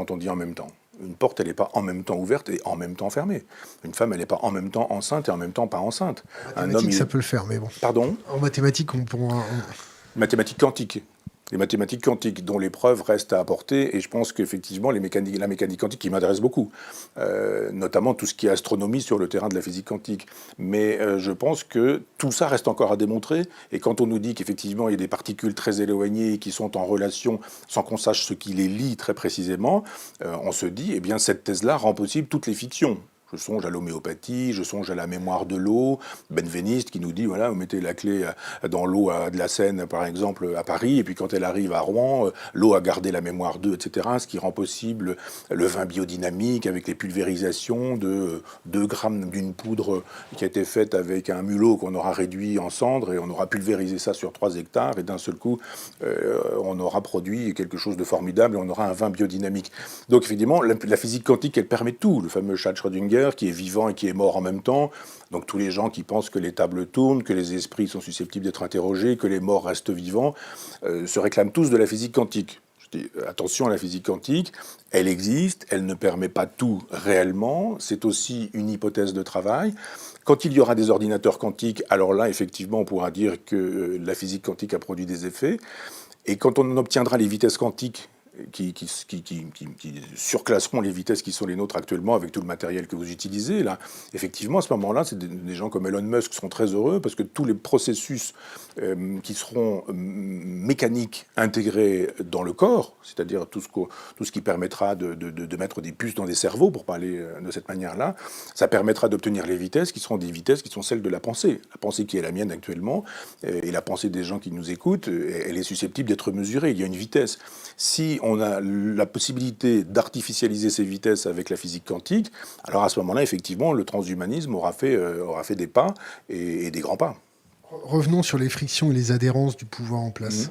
quand on dit en même temps. Une porte, elle n'est pas en même temps ouverte et en même temps fermée. Une femme, elle n'est pas en même temps enceinte et en même temps pas enceinte. En Un homme, mathématiques, ça peut le faire, mais bon. Pardon ? En mathématiques, on pourra... Mathématiques quantiques. Les mathématiques quantiques dont les preuves restent à apporter, et je pense qu'effectivement la mécanique quantique qui m'intéresse beaucoup, notamment tout ce qui est astronomie sur le terrain de la physique quantique. Mais je pense que tout ça reste encore à démontrer, et quand on nous dit qu'effectivement il y a des particules très éloignées qui sont en relation sans qu'on sache ce qui les lie très précisément, on se dit, eh bien cette thèse-là rend possible toutes les fictions. Je songe à l'homéopathie, je songe à la mémoire de l'eau, Benveniste qui nous dit, voilà, vous mettez la clé dans l'eau de la Seine, par exemple, à Paris, et puis quand elle arrive à Rouen, l'eau a gardé la mémoire d'eux, etc., ce qui rend possible le vin biodynamique avec les pulvérisations de 2 grammes d'une poudre qui a été faite avec un mulot qu'on aura réduit en cendres, et on aura pulvérisé ça sur 3 hectares, et d'un seul coup, on aura produit quelque chose de formidable, et on aura un vin biodynamique. Donc, effectivement, la physique quantique, elle permet tout, le fameux chat de Schrödinger, qui est vivant et qui est mort en même temps. Donc tous les gens qui pensent que les tables tournent, que les esprits sont susceptibles d'être interrogés, que les morts restent vivants, se réclament tous de la physique quantique. Je dis, attention à la physique quantique, elle existe, elle ne permet pas tout réellement, c'est aussi une hypothèse de travail. Quand il y aura des ordinateurs quantiques, alors là, effectivement, on pourra dire que la physique quantique a produit des effets. Et quand on obtiendra les vitesses quantiques qui surclasseront les vitesses qui sont les nôtres actuellement avec tout le matériel que vous utilisez. Là, effectivement, à ce moment-là, c'est des gens comme Elon Musk seront très heureux parce que tous les processus qui seront mécaniques intégrés dans le corps, c'est-à-dire tout ce qui permettra de mettre des puces dans des cerveaux, pour parler de cette manière-là, ça permettra d'obtenir les vitesses qui seront des vitesses qui sont celles de la pensée. La pensée qui est la mienne actuellement et la pensée des gens qui nous écoutent, elle est susceptible d'être mesurée. Il y a une vitesse. Si on a la possibilité d'artificialiser ces vitesses avec la physique quantique, alors à ce moment-là, effectivement, le transhumanisme aura fait des pas et des grands pas. Revenons sur les frictions et les adhérences du pouvoir en place.